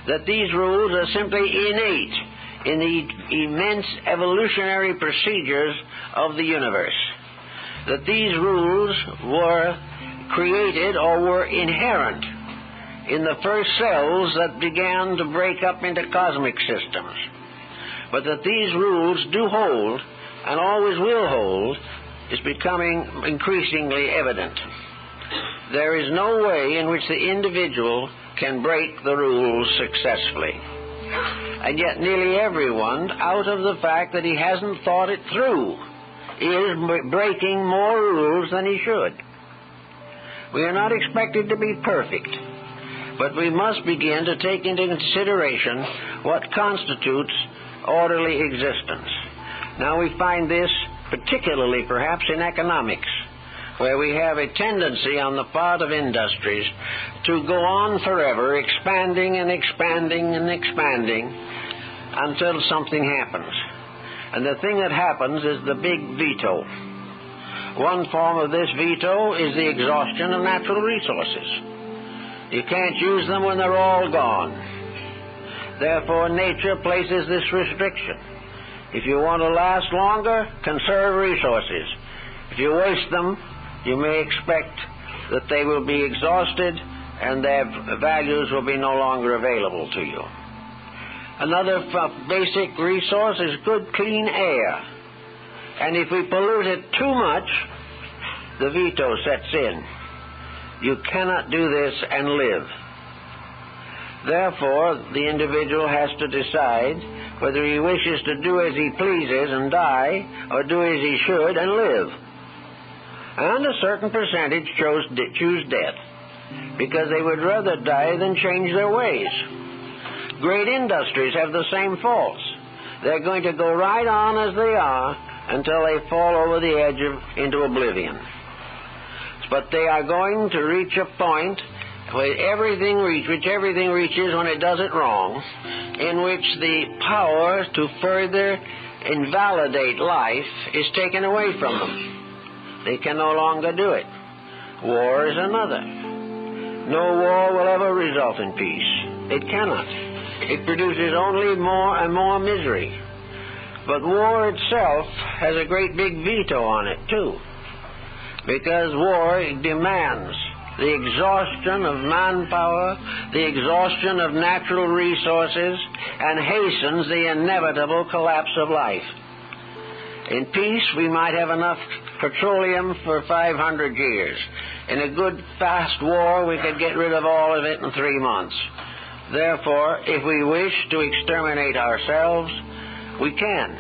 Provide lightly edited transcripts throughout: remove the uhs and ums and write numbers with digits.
that these rules are simply innate in the immense evolutionary procedures of the universe, that these rules were created or were inherent in the first cells that began to break up into cosmic systems, but that these rules do hold and always will hold is becoming increasingly evident. There is no way in which the individual can break the rules successfully. And yet nearly everyone, out of the fact that he hasn't thought it through, is breaking more rules than he should. We are not expected to be perfect, but we must begin to take into consideration what constitutes orderly existence. Now we find this particularly perhaps in economics, where we have a tendency on the part of industries to go on forever, expanding and expanding and expanding until something happens. And the thing that happens is the big veto. One form of this veto is the exhaustion of natural resources. You can't use them when they're all gone. Therefore, nature places this restriction. If you want to last longer, conserve resources. If you waste them, you may expect that they will be exhausted and their values will be no longer available to you. Another basic resource is good, clean air. And if we pollute it too much, the veto sets in. You cannot do this and live. Therefore, the individual has to decide whether he wishes to do as he pleases and die, or do as he should and live. And a certain percentage choose death, because they would rather die than change their ways. Great industries have the same faults. They're going to go right on as they are until they fall over the edge into oblivion. But they are going to reach a point which everything reaches when it does it wrong, in which the power to further invalidate life is taken away from them. They can no longer do it. War is another. No war will ever result in peace. It cannot. It produces only more and more misery. But war itself has a great big veto on it, too, because war demands the exhaustion of manpower, the exhaustion of natural resources, and hastens the inevitable collapse of life. In peace, we might have enough petroleum for 500 years. In a good, fast war, we could get rid of all of it in 3 months. Therefore, if we wish to exterminate ourselves, we can.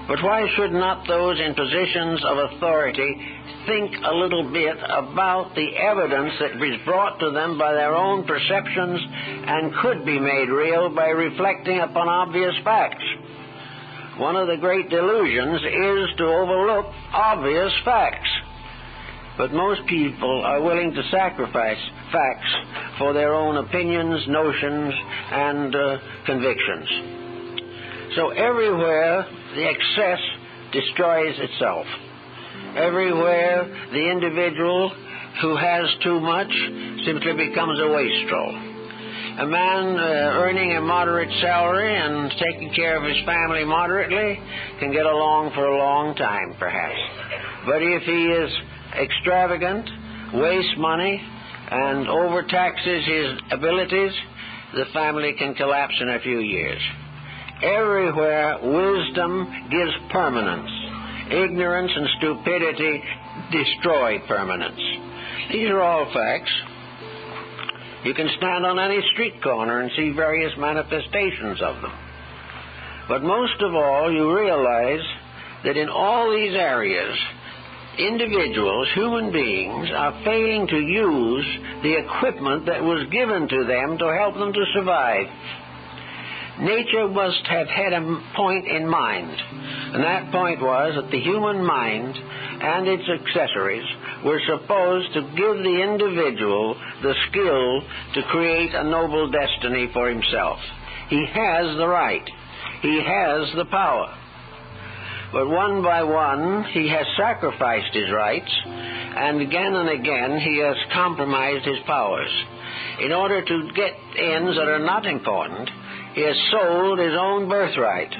But why should not those in positions of authority think a little bit about the evidence that is brought to them by their own perceptions and could be made real by reflecting upon obvious facts? One of the great delusions is to overlook obvious facts. But most people are willing to sacrifice facts for their own opinions, notions, and convictions. So everywhere the excess destroys itself. Everywhere the individual who has too much simply becomes a wastrel. A man earning a moderate salary and taking care of his family moderately can get along for a long time, perhaps. But if he is extravagant, wastes money, and overtaxes his abilities, the family can collapse in a few years. Everywhere wisdom gives permanence. Ignorance and stupidity destroy permanence. These are all facts. You can stand on any street corner and see various manifestations of them. But most of all, you realize that in all these areas, individuals, human beings, are failing to use the equipment that was given to them to help them to survive. Nature must have had a point in mind, and that point was that the human mind and its accessories were supposed to give the individual the skill to create a noble destiny for himself. He has the right. He has the power. But one by one, he has sacrificed his rights, and again he has compromised his powers. in order to get ends that are not important, he has sold his own birthright.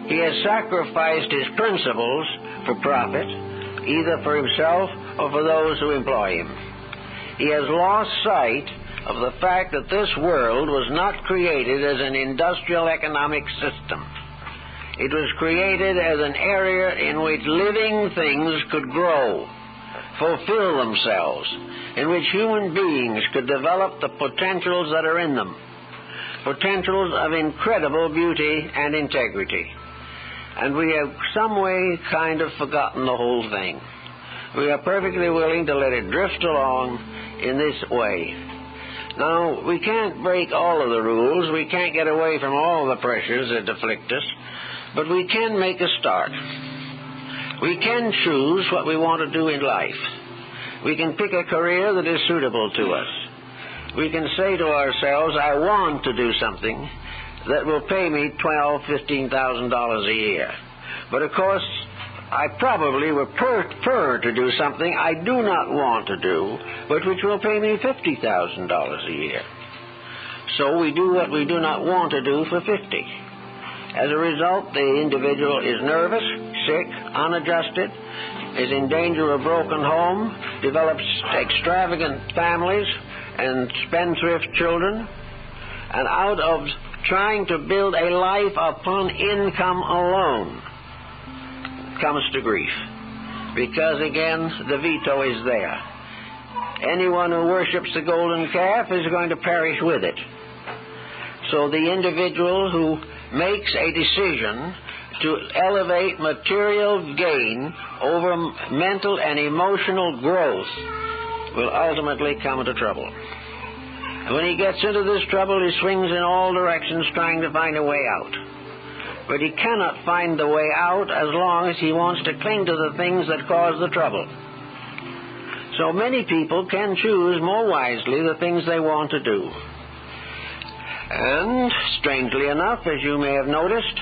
He has sacrificed his principles for profit, either for himself or for those who employ him. He has lost sight of the fact that this world was not created as an industrial economic system. It was created as an area in which living things could grow, fulfill themselves, in which human beings could develop the potentials that are in them, potentials of incredible beauty and integrity. And we have some way kind of forgotten the whole thing. We are perfectly willing to let it drift along in this way. Now, we can't break all of the rules. We can't get away from all the pressures that afflict us. But we can make a start. We can choose what we want to do in life. We can pick a career that is suitable to us. We can say to ourselves, I want to do something that will pay me $12,000, $15,000 a year. But of course, I probably would prefer to do something I do not want to do, but which will pay me $50,000 a year. So we do what we do not want to do for $50,000. As a result, the individual is nervous, sick, unadjusted, is in danger of broken home, develops extravagant families and spendthrift children, and out of trying to build a life upon income alone comes to grief. Because, again, the veto is there. Anyone who worships the golden calf is going to perish with it. So the individual who makes a decision to elevate material gain over mental and emotional growth will ultimately come into trouble. And when he gets into this trouble, he swings in all directions trying to find a way out. But he cannot find the way out as long as he wants to cling to the things that cause the trouble. So many people can choose more wisely the things they want to do. And, strangely enough, as you may have noticed,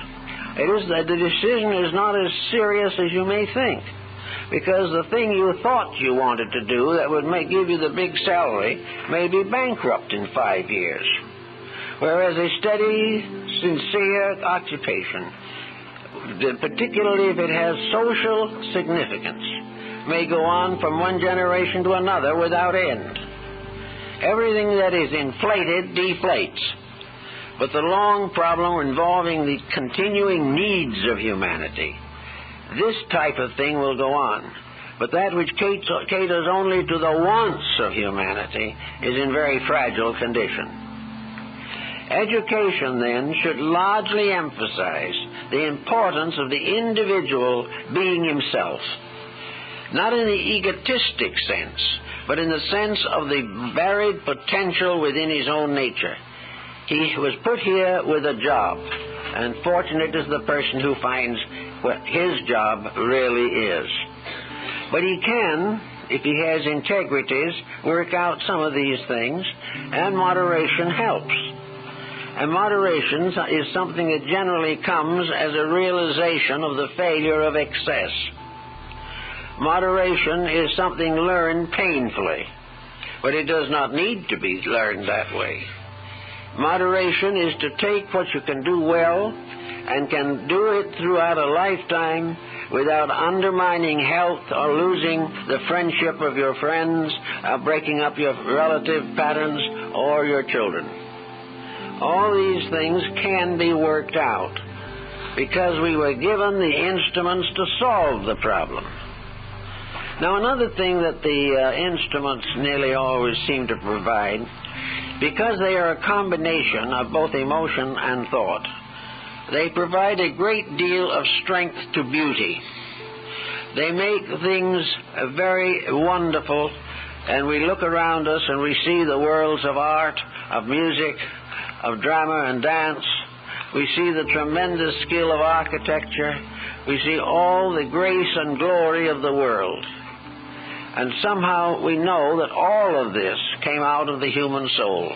it is that the decision is not as serious as you may think. Because the thing you thought you wanted to do that would give you the big salary may be bankrupt in 5 years. Whereas a steady, sincere occupation, particularly if it has social significance, may go on from one generation to another without end. Everything that is inflated deflates. But the long problem involving the continuing needs of humanity, this type of thing will go on. But that which caters only to the wants of humanity is in very fragile condition. Education, then, should largely emphasize the importance of the individual being himself. Not in the egotistic sense, but in the sense of the varied potential within his own nature. He was put here with a job, and fortunate is the person who finds what his job really is. But he can, if he has integrities, work out some of these things, and moderation helps. And moderation is something that generally comes as a realization of the failure of excess. Moderation is something learned painfully, but it does not need to be learned that way. Moderation is to take what you can do well and can do it throughout a lifetime without undermining health or losing the friendship of your friends, breaking up your relative patterns or your children. All these things can be worked out because we were given the instruments to solve the problem. Now, another thing that the instruments nearly always seem to provide, because they are a combination of both emotion and thought, they provide a great deal of strength to beauty. They make things very wonderful, and we look around us and we see the worlds of art, of music, of drama and dance. We see the tremendous skill of architecture. We see all the grace and glory of the world. And somehow we know that all of this came out of the human soul,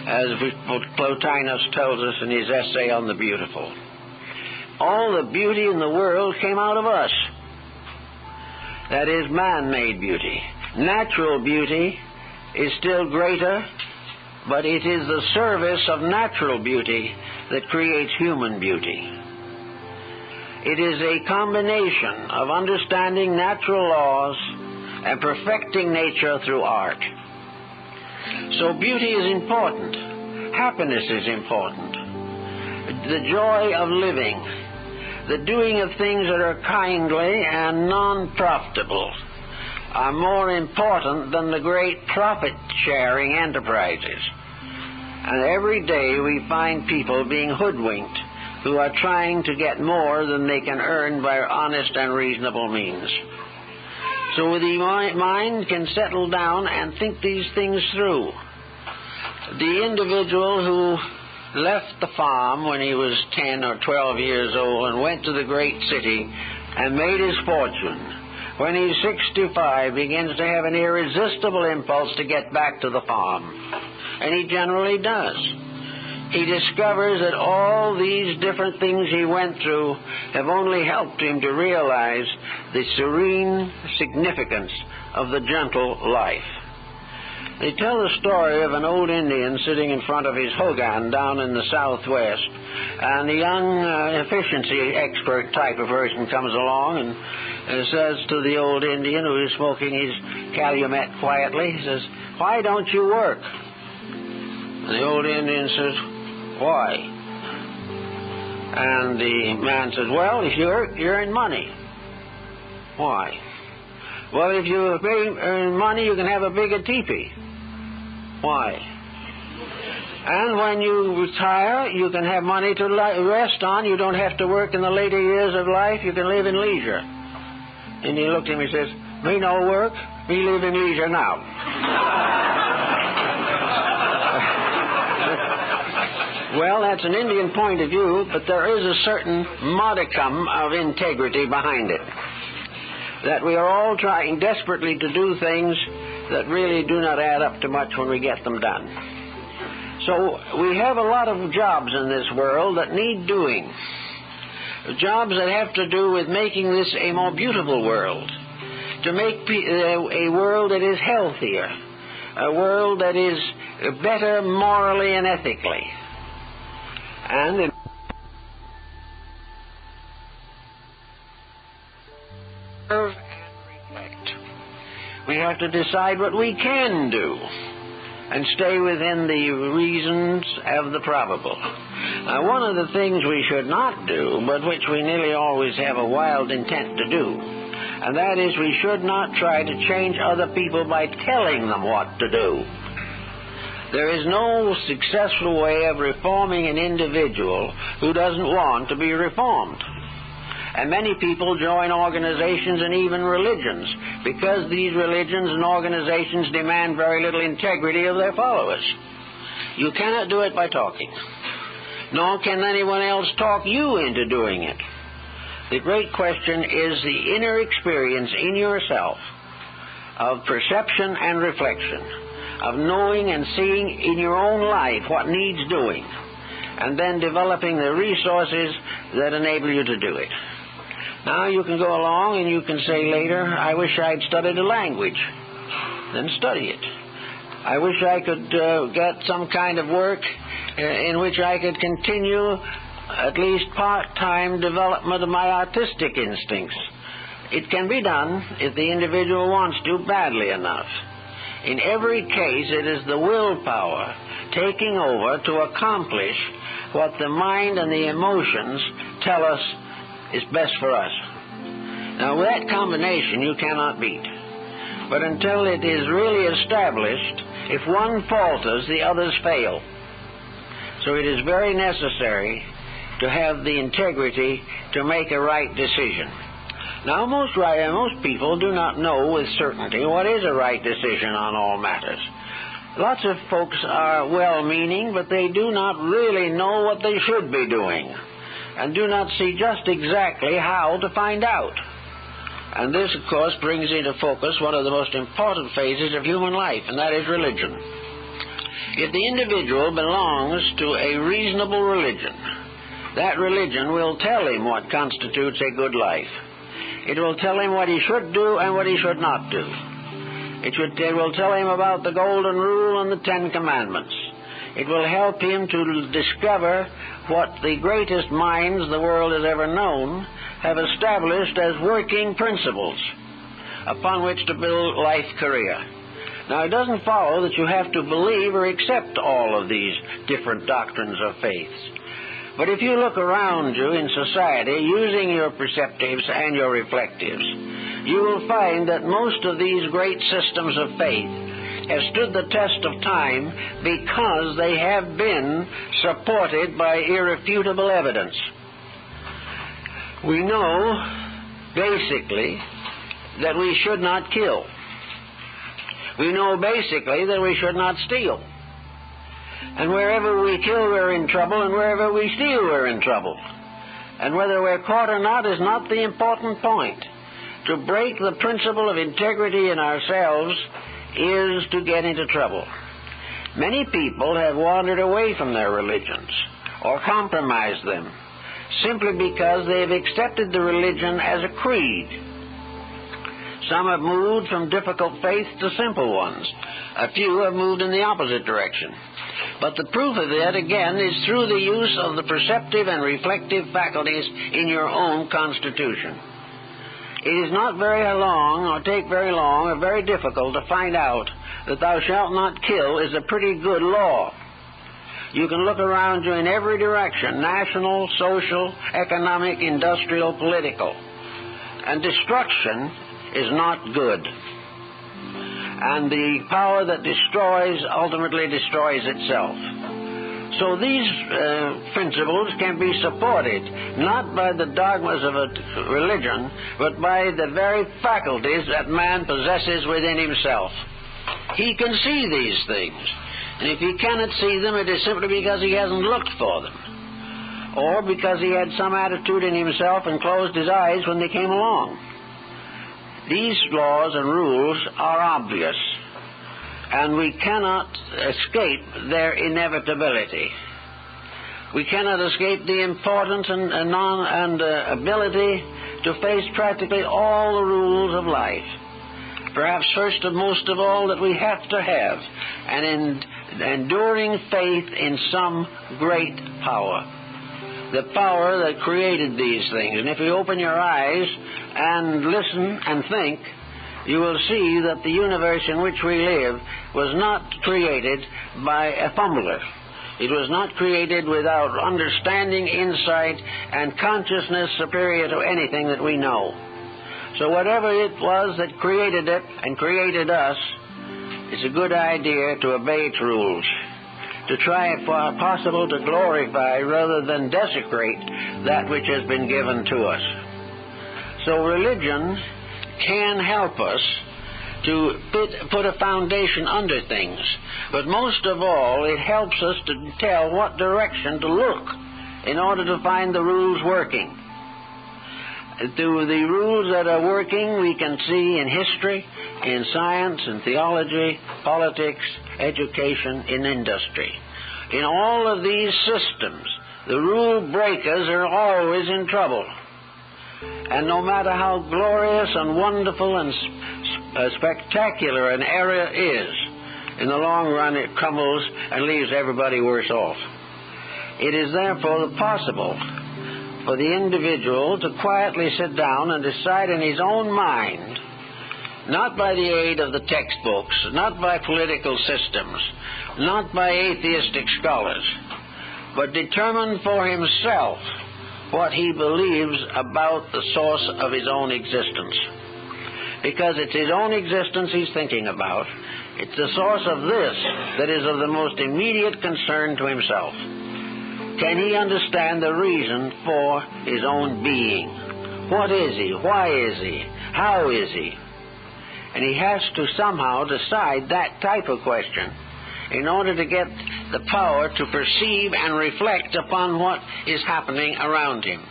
as Plotinus tells us in his essay on the beautiful. All the beauty in the world came out of us. That is man-made beauty. Natural beauty is still greater but it is the service of natural beauty that creates human beauty. It is a combination of understanding natural laws and perfecting nature through art. So beauty is important. Happiness is important. The joy of living, the doing of things that are kindly and non-profitable are more important than the great profit-sharing enterprises. And every day we find people being hoodwinked who are trying to get more than they can earn by honest and reasonable means. So the mind can settle down and think these things through. The individual who left the farm when he was 10 or 12 years old and went to the great city and made his fortune, when he's 65, begins to have an irresistible impulse to get back to the farm. And he generally does. He discovers that all these different things he went through have only helped him to realize the serene significance of the gentle life. They tell the story of an old Indian sitting in front of his hogan down in the southwest, and a young efficiency expert type of person comes along and says to the old Indian who is smoking his calumet quietly, he says, "Why don't you work?" And the old Indian says, "Why?" And the man says, "Well, if you earn money." "Why?" "Well, if you earn money, you can have a bigger teepee." "Why?" "And when you retire, you can have money to rest on. You don't have to work in the later years of life. You can live in leisure." And he looked at him and says, "Me no work, me live in leisure now." Well, that's an Indian point of view, but there is a certain modicum of integrity behind it. That we are all trying desperately to do things that really do not add up to much when we get them done. So we have a lot of jobs in this world that need doing. Jobs that have to do with making this a more beautiful world. To make a world that is healthier. A world that is better morally and ethically. And in observe and reflect. We have to decide what we can do and stay within the reasons of the probable. Now, one of the things we should not do, but which we nearly always have a wild intent to do, and that is we should not try to change other people by telling them what to do. There is no successful way of reforming an individual who doesn't want to be reformed. And many people join organizations and even religions because these religions and organizations demand very little integrity of their followers. You cannot do it by talking, nor can anyone else talk you into doing it. The great question is the inner experience in yourself of perception and reflection, of knowing and seeing in your own life what needs doing, and then developing the resources that enable you to do it. Now you can go along and you can say later, "I wish I'd studied a language." Then study it. "I wish I could get some kind of work in which I could continue at least part-time development of my artistic instincts." It can be done if the individual wants to badly enough. In every case, it is the willpower taking over to accomplish what the mind and the emotions tell us is best for us. Now, with that combination, you cannot beat. But until it is really established, if one falters, the others fail. So it is very necessary to have the integrity to make a right decision. Now, most people do not know with certainty what is a right decision on all matters. Lots of folks are well-meaning, but they do not really know what they should be doing, and do not see just exactly how to find out. And this, of course, brings into focus one of the most important phases of human life, and that is religion. If the individual belongs to a reasonable religion, that religion will tell him what constitutes a good life. It will tell him what he should do and what he should not do. It will tell him about the Golden Rule and the Ten Commandments. It will help him to discover what the greatest minds the world has ever known have established as working principles upon which to build life career. Now, it doesn't follow that you have to believe or accept all of these different doctrines of faith. But if you look around you in society using your perceptives and your reflectives, you will find that most of these great systems of faith have stood the test of time because they have been supported by irrefutable evidence. We know, basically, that we should not kill. We know, basically, that we should not steal. And wherever we kill, we're in trouble, and wherever we steal, we're in trouble. And whether we're caught or not is not the important point. To break the principle of integrity in ourselves is to get into trouble. Many people have wandered away from their religions or compromised them simply because they have accepted the religion as a creed. Some have moved from difficult faiths to simple ones. A few have moved in the opposite direction. But the proof of that, again, is through the use of the perceptive and reflective faculties in your own constitution. It is not very long, or take very long, or very difficult to find out that thou shalt not kill is a pretty good law. You can look around you in every direction, national, social, economic, industrial, political. And destruction is not good. And the power that destroys ultimately destroys itself. So these principles can be supported not by the dogmas of a religion, but by the very faculties that man possesses within himself. He can see these things, and if he cannot see them, it is simply because he hasn't looked for them, or because he had some attitude in himself and closed his eyes when they came along. These laws and rules are obvious, and we cannot escape their inevitability. We cannot escape the importance and ability to face practically all the rules of life. Perhaps first and most of all that we have to have an enduring faith in some great power. The power that created these things. And if you open your eyes and listen and think, you will see that the universe in which we live was not created by a fumbler. It was not created without understanding, insight, and consciousness superior to anything that we know. So whatever it was that created it and created us, it's a good idea to obey its rules, to try if possible to glorify rather than desecrate that which has been given to us. So religion can help us to put a foundation under things, but most of all it helps us to tell what direction to look in order to find the rules working. Through the rules that are working, we can see in history, in science, in theology, politics, education, in industry. In all of these systems, the rule breakers are always in trouble. And no matter how glorious and wonderful and spectacular an area is, in the long run it crumbles and leaves everybody worse off. It is therefore possible for the individual to quietly sit down and decide in his own mind, not by the aid of the textbooks, not by political systems, not by atheistic scholars, but determine for himself what he believes about the source of his own existence. Because it's his own existence he's thinking about. It's the source of this that is of the most immediate concern to himself. Can he understand the reason for his own being? What is he? Why is he? How is he? And he has to somehow decide that type of question in order to get the power to perceive and reflect upon what is happening around him.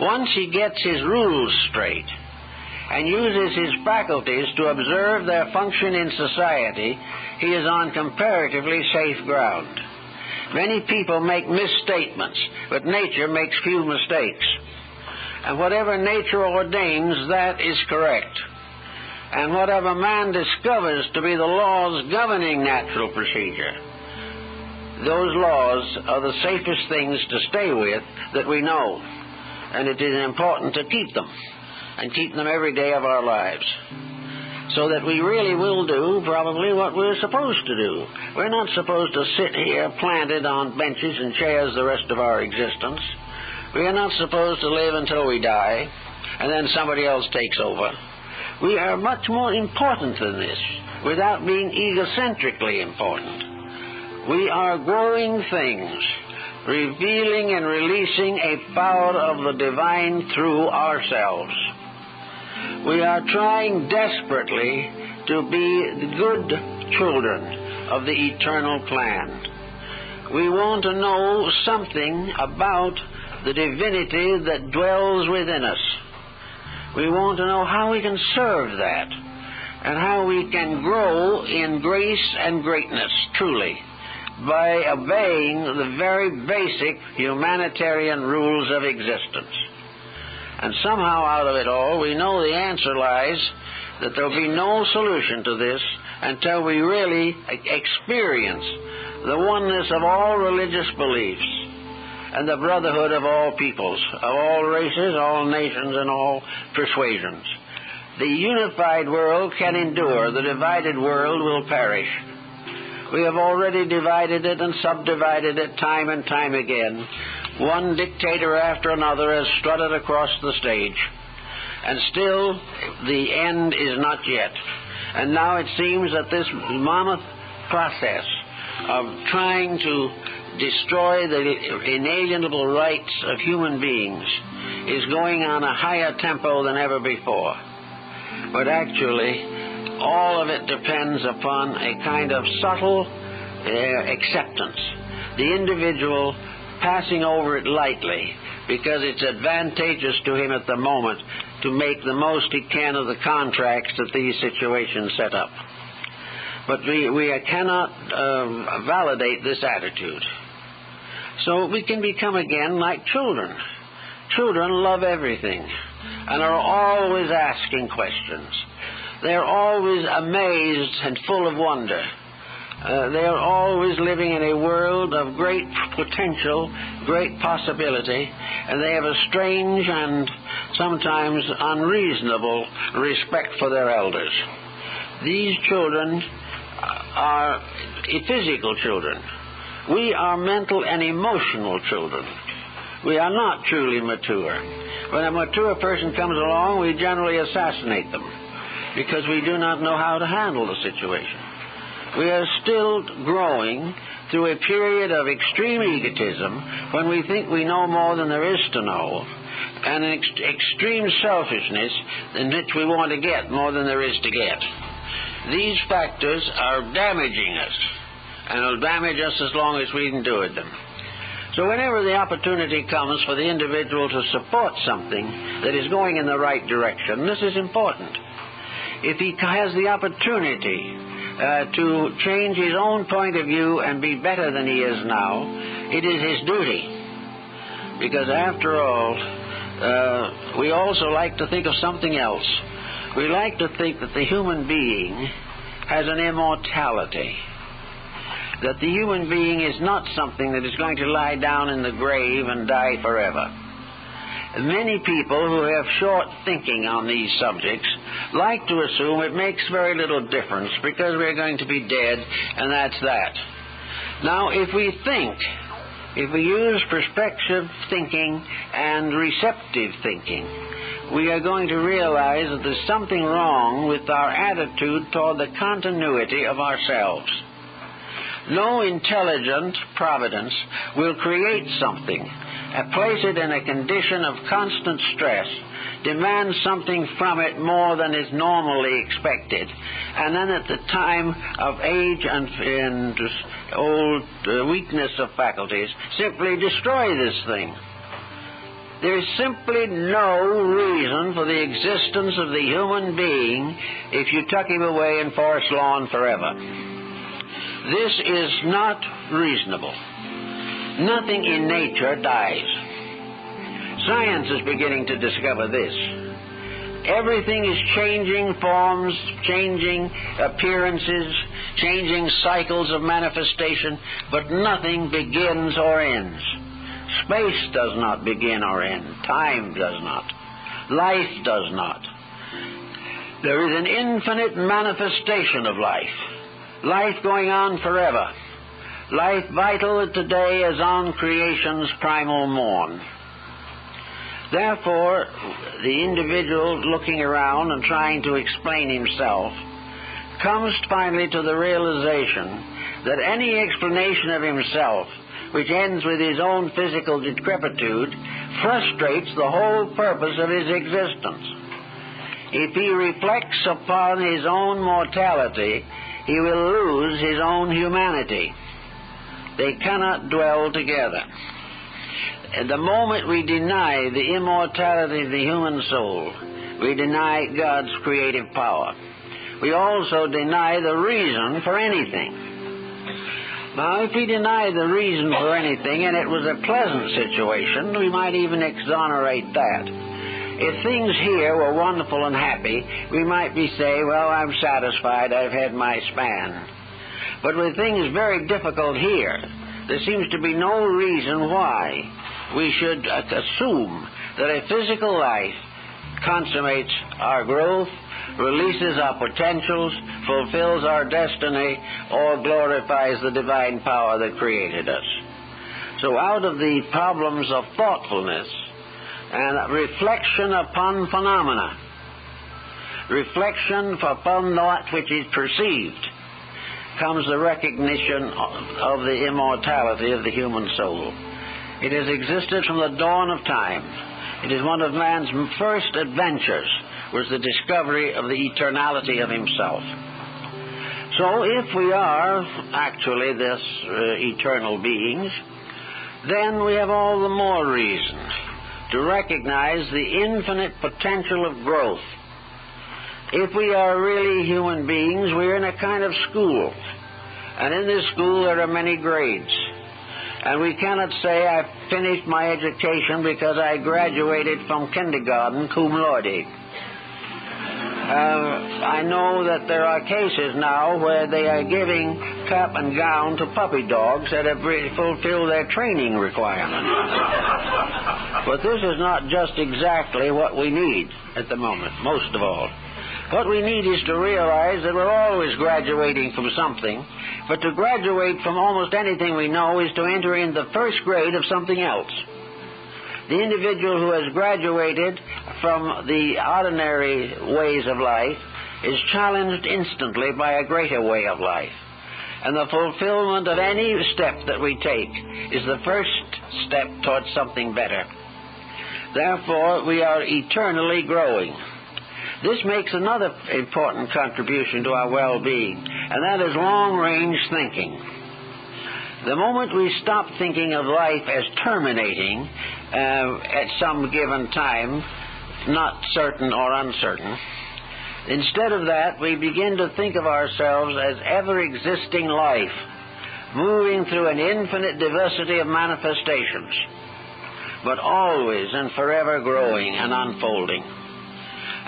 Once he gets his rules straight and uses his faculties to observe their function in society, he is on comparatively safe ground. Many people make misstatements, but nature makes few mistakes. And whatever nature ordains, that is correct. And whatever man discovers to be the laws governing natural procedure, those laws are the safest things to stay with that we know, and it is important to keep them, and keep them every day of our lives, so that we really will do probably what we're supposed to do. We're not supposed to sit here planted on benches and chairs the rest of our existence. We are not supposed to live until we die, and then somebody else takes over. We are much more important than this, without being egocentrically important. We are growing things, revealing and releasing a power of the divine through ourselves. We are trying desperately to be the good children of the eternal plan. We want to know something about the divinity that dwells within us. We want to know how we can serve that, and how we can grow in grace and greatness, truly, by obeying the very basic humanitarian rules of existence. And somehow out of it all, we know the answer lies that there will be no solution to this until we really experience the oneness of all religious beliefs and the brotherhood of all peoples, of all races, all nations, and all persuasions. The unified world can endure. The divided world will perish. We have already divided it and subdivided it time and time again. One dictator after another has strutted across the stage, and still the end is not yet. And now it seems that this mammoth process of trying to destroy the inalienable rights of human beings is going on a higher tempo than ever before. But actually, all of it depends upon a kind of subtle acceptance. The individual passing over it lightly because it's advantageous to him at the moment to make the most he can of the contracts that these situations set up. But we cannot validate this attitude. So we can become again like children. Children love everything and are always asking questions. They're always amazed and full of wonder. They are always living in a world of great potential, great possibility, and they have a strange and sometimes unreasonable respect for their elders. These children are physical children. We are mental and emotional children. We are not truly mature. When a mature person comes along, we generally assassinate them because we do not know how to handle the situation. We are still growing through a period of extreme egotism when we think we know more than there is to know, and an extreme selfishness in which we want to get more than there is to get. These factors are damaging us, and will damage us as long as we endure them. So whenever the opportunity comes for the individual to support something that is going in the right direction, this is important. If he has the opportunity to change his own point of view and be better than he is now, it is his duty. Because after all, we also like to think of something else. We like to think that the human being has an immortality, that the human being is not something that is going to lie down in the grave and die forever. Many people who have short thinking on these subjects like to assume it makes very little difference because we're going to be dead and that's that. Now, if we use perspective thinking and receptive thinking, we are going to realize that there's something wrong with our attitude toward the continuity of ourselves. No intelligent providence will create something, place it in a condition of constant stress, demand something from it more than is normally expected, and then at the time of age and old weakness of faculties, simply destroy this thing. There is simply no reason for the existence of the human being if you tuck him away in forest lawn forever. This is not reasonable. Nothing in nature dies. Science is beginning to discover this. Everything is changing forms, changing appearances, changing cycles of manifestation, but nothing begins or ends. Space does not begin or end. Time does not. Life does not. There is an infinite manifestation of life. Life going on forever. Life vital today as on creation's primal morn. Therefore, the individual looking around and trying to explain himself comes finally to the realization that any explanation of himself which ends with his own physical decrepitude frustrates the whole purpose of his existence. If he reflects upon his own mortality, he will lose his own humanity. They cannot dwell together. At the moment we deny the immortality of the human soul, we deny God's creative power. We also deny the reason for anything. Now, if we deny the reason for anything, and it was a pleasant situation, we might even exonerate that. If things here were wonderful and happy, we might say, well, I'm satisfied, I've had my span. But with things very difficult here, there seems to be no reason why we should assume that a physical life consummates our growth, releases our potentials, fulfills our destiny, or glorifies the divine power that created us. So out of the problems of thoughtfulness and reflection upon phenomena, reflection upon that which is perceived, comes the recognition of the immortality of the human soul. It has existed from the dawn of time. It is one of man's first adventures, was the discovery of the eternality of himself. So if we are actually this eternal beings, then we have all the more reason to recognize the infinite potential of growth. If we are really human beings, we're in a kind of school. And in this school there are many grades. And we cannot say I've finished my education because I graduated from kindergarten cum laude. I know that there are cases now where they are giving cap and gown to puppy dogs that have really fulfilled their training requirements. But this is not just exactly what we need at the moment, most of all. What we need is to realize that we're always graduating from something, but to graduate from almost anything we know is to enter in the first grade of something else. The individual who has graduated from the ordinary ways of life is challenged instantly by a greater way of life. And the fulfillment of any step that we take is the first step towards something better. Therefore, we are eternally growing. This makes another important contribution to our well-being, and that is long-range thinking. The moment we stop thinking of life as terminating at some given time, not certain or uncertain, instead of that, we begin to think of ourselves as ever-existing life, moving through an infinite diversity of manifestations, but always and forever growing and unfolding.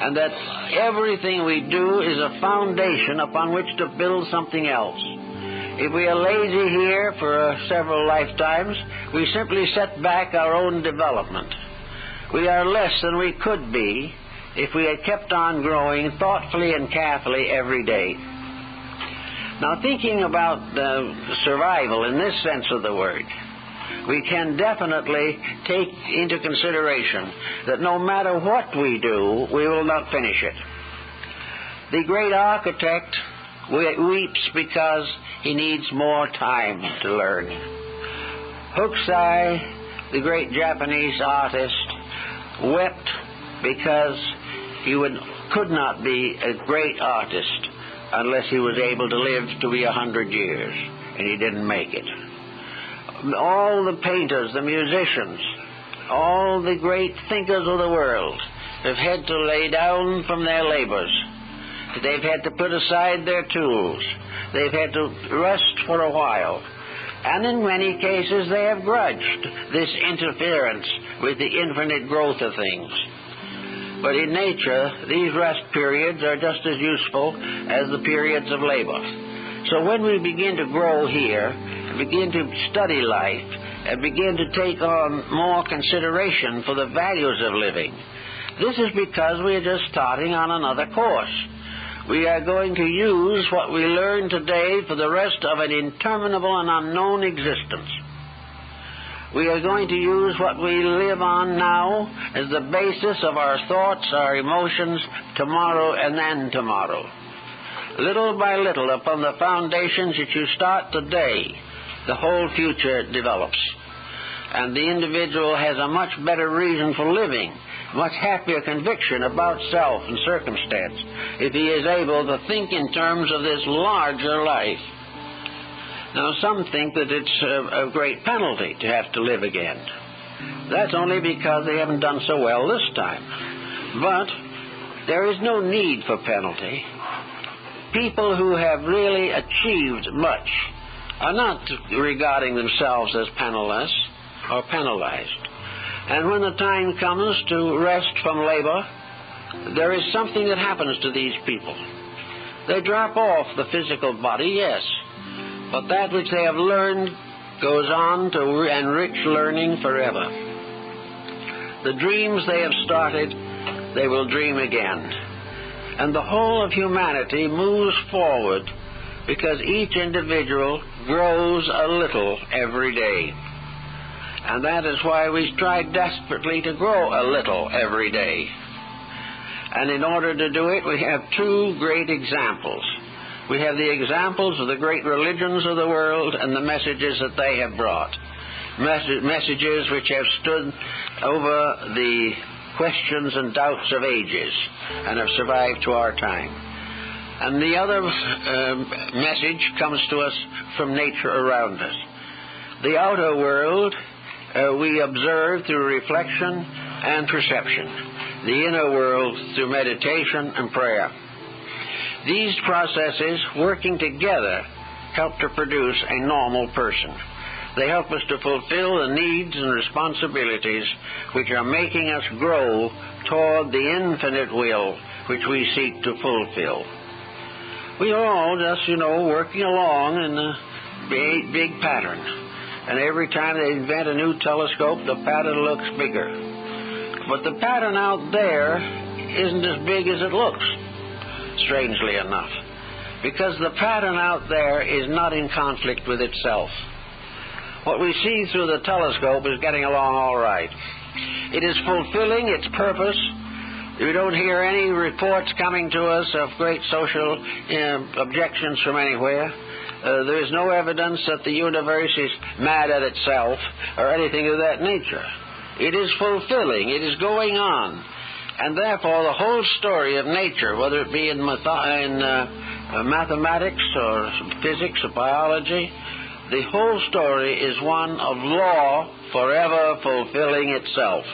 And that everything we do is a foundation upon which to build something else. If we are lazy here for several lifetimes, we simply set back our own development. We are less than we could be if we had kept on growing thoughtfully and carefully every day. Now, thinking about survival in this sense of the word, we can definitely take into consideration that no matter what we do, we will not finish it. The great architect weeps because he needs more time to learn. Hokusai, the great Japanese artist, wept because he could not be a great artist unless he was able to live to be 100 years, and he didn't make it. All the painters, the musicians, all the great thinkers of the world have had to lay down from their labors. They've had to put aside their tools. They've had to rest for a while. And in many cases they have grudged this interference with the infinite growth of things. But in nature, these rest periods are just as useful as the periods of labor. So when we begin to grow here, begin to study life, and begin to take on more consideration for the values of living, this is because we are just starting on another course. We are going to use what we learn today for the rest of an interminable and unknown existence. We are going to use what we live on now as the basis of our thoughts, our emotions, tomorrow and then tomorrow. Little by little, upon the foundations that you start today, the whole future develops. And the individual has a much better reason for living, much happier conviction about self and circumstance, if he is able to think in terms of this larger life. Now, some think that it's a great penalty to have to live again. That's only because they haven't done so well this time. But there is no need for penalty. People who have really achieved much are not regarding themselves as penniless or penalized. And when the time comes to rest from labor, there is something that happens to these people. They drop off the physical body, yes, but that which they have learned goes on to enrich learning forever. The dreams they have started, they will dream again. And the whole of humanity moves forward because each individual grows a little every day. And that is why we strive desperately to grow a little every day. And in order to do it, we have two great examples. We have the examples of the great religions of the world and the messages that they have brought. Messages which have stood over the questions and doubts of ages and have survived to our time. And the other message comes to us from nature around us. The outer world we observe through reflection and perception. The inner world through meditation and prayer. These processes, working together, help to produce a normal person. They help us to fulfill the needs and responsibilities which are making us grow toward the infinite will which we seek to fulfill. We are all just, working along in a big pattern. And every time they invent a new telescope, the pattern looks bigger. But the pattern out there isn't as big as it looks, strangely enough, because the pattern out there is not in conflict with itself. What we see through the telescope is getting along all right. It is fulfilling its purpose. We don't hear any reports coming to us of great social objections from anywhere. There is no evidence that the universe is mad at itself or anything of that nature. It is fulfilling. It is going on. And therefore, the whole story of nature, whether it be in mathematics or physics or biology, the whole story is one of law forever fulfilling itself.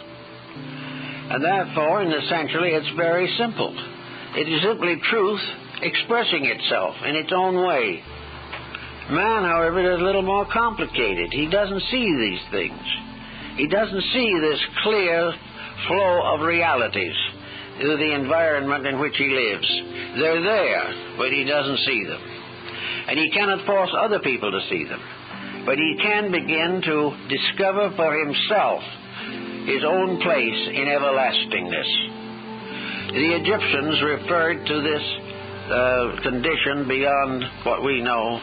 And therefore, and essentially, it's very simple. It is simply truth expressing itself in its own way. Man, however, is a little more complicated. He doesn't see these things. He doesn't see this clear flow of realities through the environment in which he lives. They're there, but he doesn't see them. And he cannot force other people to see them. But he can begin to discover for himself his own place in everlastingness. The Egyptians referred to this condition beyond what we know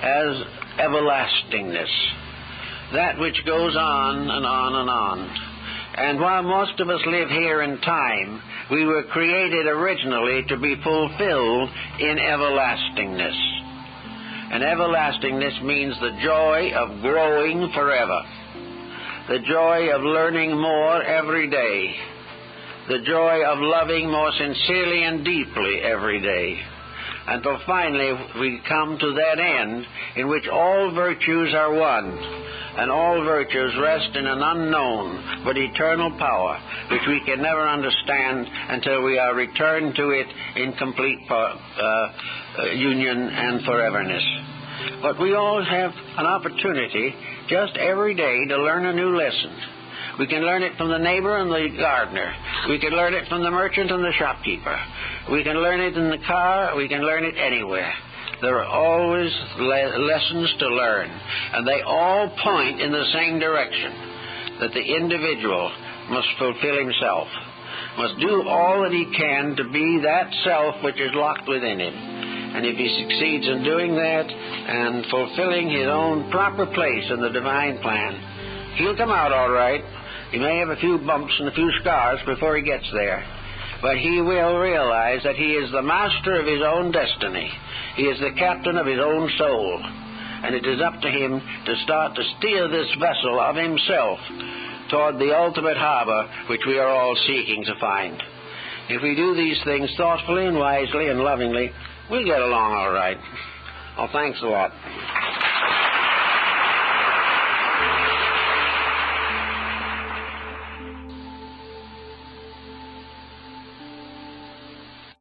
as everlastingness, that which goes on and on and on. And while most of us live here in time, we were created originally to be fulfilled in everlastingness. And everlastingness means the joy of growing forever, the joy of learning more every day, the joy of loving more sincerely and deeply every day, until finally we come to that end in which all virtues are one, and all virtues rest in an unknown but eternal power which we can never understand until we are returned to it in complete union and foreverness. But we all have an opportunity just every day to learn a new lesson. We can learn it from the neighbor and the gardener. We can learn it from the merchant and the shopkeeper. We can learn it in the car. We can learn it anywhere. There are always lessons to learn, and they all point in the same direction, that the individual must fulfill himself, must do all that he can to be that self which is locked within him. And if he succeeds in doing that and fulfilling his own proper place in the divine plan, he'll come out all right. He may have a few bumps and a few scars before he gets there, but he will realize that he is the master of his own destiny. He is the captain of his own soul, and it is up to him to start to steer this vessel of himself toward the ultimate harbor which we are all seeking to find. If we do these things thoughtfully and wisely and lovingly, we'll get along all right. Well, thanks a lot.